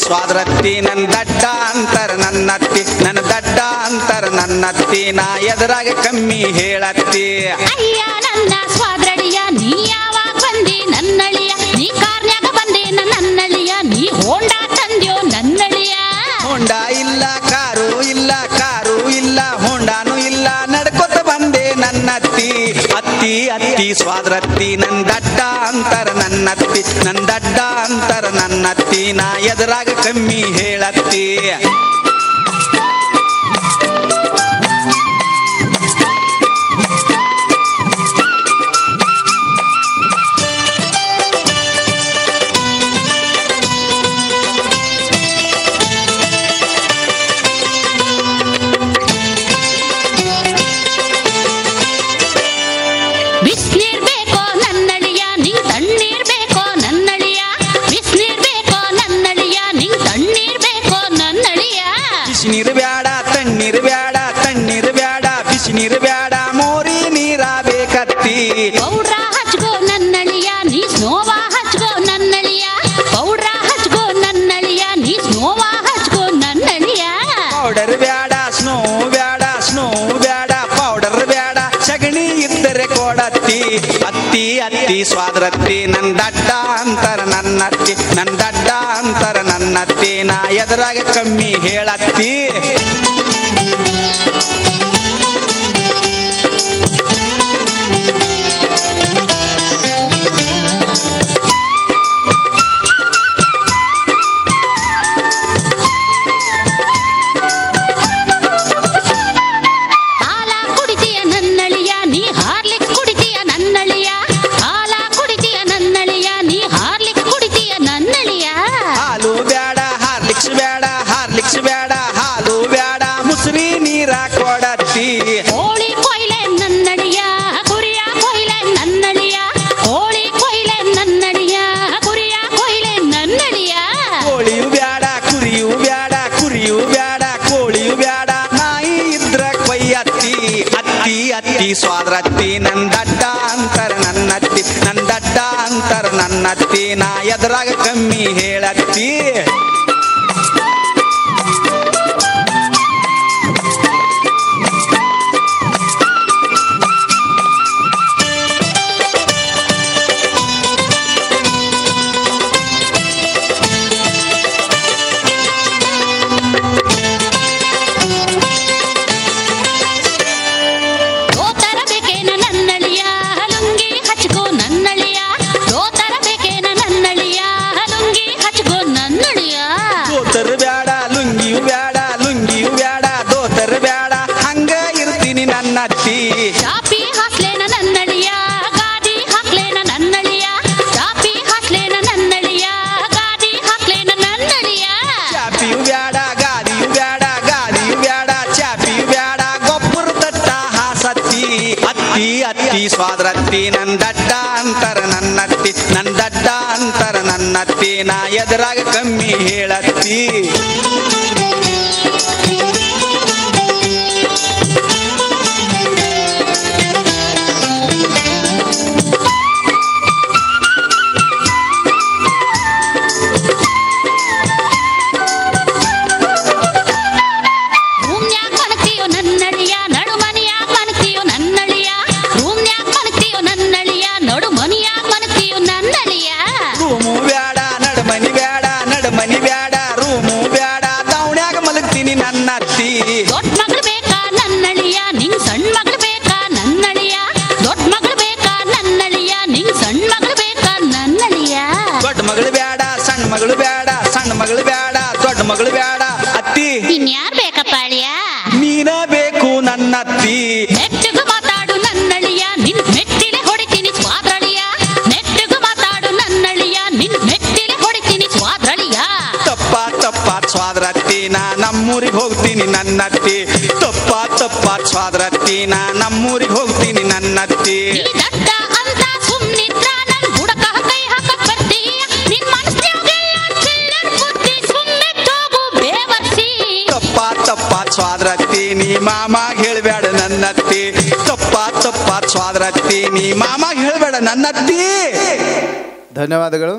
ಸ್ವಾದ್ರತ್ತಿ ನನ್ನ ದಡ್ಡ ಅಂತರ ನನ್ನತ್ತಿ ನನ್ನ ದಡ್ಡ ಅಂತರ ನನ್ನತ್ತಿ ನಾ ಎದುರಾಗ ಕಮ್ಮಿ ಹೇಳತ್ತಿ ಅಯ್ಯ ನನ್ನ ಸ್ವಾದ್ರಡಿಯ ನೀ ಯಾವಾಗ ಬಂದಿ ನನ್ನಳಿಯ ನೀ ಕಾರ್ನ್ಯಾಗ ಬಂದಿ ನನ್ನಳಿಯ ನೀ ಹೋಂಡಾ ತಂದ್ಯೋ ನನ್ನಳಿಯ ಹೋಂಡಾ ಇಲ್ಲ ಕಾರು ಇಲ್ಲ ಕಾರು ಇಲ್ಲ ಹೋಂಡಾನು ಇಲ್ಲ ನಡ್ಕೊತ ಬಂದೆ ನನ್ನತ್ತಿ ಅತ್ತಿ ಅತ್ತಿ ಸ್ವಾದ್ರತ್ತಿ ನನ್ನ ದಡ್ಡ ಅಂತರ ನನ್ನತ್ತಿ ನನ್ನ ದಡ್ಡ ಅಂತರ ನನ್ನತ್ತಿ ನಾ ಎದುರಾಗ ಕಮ್ಮಿ ಹೇಳತ್ತಿ ನೀರು ಬ್ಯಾಡ ತಣ್ಣೀರು ಬ್ಯಾಡ ತಣ್ಣೀರು ಬ್ಯಾಡ ಬಿಸಿ ನೀರು ಬ್ಯಾಡ ಮೋರಿ ನೀರ ಬೇಕತ್ತಿ ಪೌಡ್ರ ಹಚ್ಕೋ ನನ್ನಳಿಯ ನೀ ಸ್ನೋವಾ ಹಚ್ಕೋ ನನ್ನಳಿಯ ಪೌಡ್ರ ಹಚ್ಕೋ ನನ್ನಳಿಯ ನೀ ಸ್ನೋವಾ ಹಚ್ಕೋ ನನ್ನಳಿಯ ಪೌಡರ್ ಬ್ಯಾಡ ಸ್ನೋ ಬ್ಯಾಡ ಸ್ನೋ ಬ್ಯಾಡ ಪೌಡರ್ ಬ್ಯಾಡ ಸಗಣಿ ಇದ್ದರೆ ಕೊಡತ್ತಿ ಅತ್ತಿ ಅತ್ತಿ ಸ್ವಾದ್ರತ್ತಿ ನನ್ನ ದಡ್ಡ ಅಂತರ ನನ್ನತ್ತಿ ನನ್ನ ದಡ್ಡ ಅಂತರ ನನ್ನತ್ತಿ ನಾ ಎದುರಾಗ ಕಮ್ಮಿ ಹೇಳತ್ತಿ ಕೋಳಿ ಕೊಯ್ಲೆ ನನ್ನಡಿಯ ಕುರಿಯ ಕೊಯ್ಲೆ ನನ್ನಡಿಯ ಕೋಳಿ ಕೊಯ್ಲೆ ನನ್ನಡಿಯ ಕುರಿಯ ಕೊಯ್ಲೆ ನನ್ನಡಿಯ ಕೋಳಿಯು ಬ್ಯಾಡ ಕುರಿಯು ಬ್ಯಾಡ ಕುರಿಯು ಬ್ಯಾಡ ಕೋಳಿಯು ಬ್ಯಾಡ ನಾಯಿ ಇದ್ರ ಕೊಯ್ಯತ್ತಿ ಅತ್ತಿ ಅತ್ತಿ ಸ್ವಾದ್ರತ್ತಿ ನನ್ನ ದಡ್ಡ ಅಂತರ ನನ್ನತ್ತಿ ನನ್ನ ದಡ್ಡ ಅಂತರ ನನ್ನತ್ತಿ ನಾ ಎದುರಾಗ ಕಮ್ಮಿ ಹೇಳತ್ತಿ ಚಾಪಿ ಹಾಕ್ಲೇನ ನನ್ನಳಿಯ ಗಾದಿ ಹಾಕ್ಲೇನ ನನ್ನಳಿಯ ಚಾಪಿ ಹಾಕ್ಲೇನ ನನ್ನಳಿಯ ಗಾದಿ ಹಾಕ್ಲೇನ ನನ್ನಳಿಯ ಚಾಪಿಯು ಬ್ಯಾಡ ಗಾದಿಯು ಬ್ಯಾಡ ಗಾದಿಯು ಬ್ಯಾಡ ಚಾಪಿಯು ಬ್ಯಾಡ ಗೊಬ್ಬರ ತಟ್ಟ ಹಾಸತ್ತಿ ಅತ್ತಿ ಅತ್ತಿ ಸ್ವಾದ್ರತ್ತಿ ನನ್ನ ದಡ್ಡ ಅಂತರ ನನ್ನತ್ತಿ ನನ್ನ ದಡ್ಡ ಅಂತರ ನನ್ನತ್ತಿ ನಾ ಎದುರಾಗ ಕಮ್ಮಿ ಹೇಳತ್ತಿ ದೊಡ್ಡ ಮಗಳು ಬೇಕಾ ನನ್ನಳಿಯ ನಿಂಗ್ ಸಣ್ಣ ಮಗಳು ಬೇಕಾ ನನ್ನಳಿಯ ದೊಡ್ಡ ಮಗಳು ಬೇಕಾ ನನ್ನಳಿಯ ನಿಂಗ್ ಸಣ್ಣ ಮಗಳು ಬೇಕಾ ನನ್ನಳಿಯ ದೊಡ್ಡ ಮಗಳು ಬ್ಯಾಡ ಸಣ್ಣ ಮಗಳು ಬ್ಯಾಡ ಸಣ್ಣ ಮಗಳು ಬ್ಯಾಡ ದೊಡ್ಡ ಮಗಳು ಬ್ಯಾಡ ಅತ್ತಿ ಇನ್ಯಾರ್ ಬೇಕಪ್ಪ ಅಳಿಯ ನೀನ ಬೇಕು ನನ್ನತ್ತಿ ನೆಟ್ಟಗೂ ಮಾತಾಡು ನನ್ನಳಿಯ ನಿನ್ ಮೆಟ್ಟಿಲೆ ಹೊಡಿತೀನಿ ಸ್ವಾದ್ರಳಿಯ ನೆಟ್ಟಗೂ ಮಾತಾಡು ನನ್ನಳಿಯ ನಿನ್ ಮೆಟ್ಟಿಲೆ ಹೊಡಿತೀನಿ ಸ್ವಾದ್ರಳಿಯ ತಪ್ಪ ತಪ್ಪ ಸ್ವಾದ್ರತ್ತಿ ನಾ ನಮ್ಮೂರಿಗೆ ಹೋಗ್ತೀನಿ ನನ್ನತ್ತಿ ತಪ್ಪ ತಪ್ಪ ಸ್ವಾದ್ರತ್ತಿ ನಾ ನಮ್ಮೂರಿಗೆ ಹೋಗ್ತೀನಿ ನನ್ನತ್ತಿ ದಡ್ಡ ಅಂತ ಸುಮ್ನಿದ್ರ ನನ್ ಬುಡಕ ಕೈ ಹಾಕಕ್ ಬರ್ತೀಯ ನಿನ್ ಮನಸ್ನ್ಯಾಗೆಲ್ಲ ಚಿಲ್ಲರ್ ಬುದ್ಧಿ ಸುಮ್ನೆ ಹೋಗು ಬೇವರ್ಸಿ ತಪ್ಪ ತಪ್ಪ ಸ್ವಾದ್ರತ್ತಿ ನೀ ಮಾಮಾಗ ಹೇಳ್ಬೇಡ ನನ್ನತ್ತಿ ತಪ್ಪ ತಪ್ಪ ಸ್ವಾದ್ರತ್ತಿ ನೀ ಮಾಮಾಗ ಹೇಳ್ಬೇಡ ನನ್ನತ್ತಿ ಧನ್ಯವಾದಗಳು.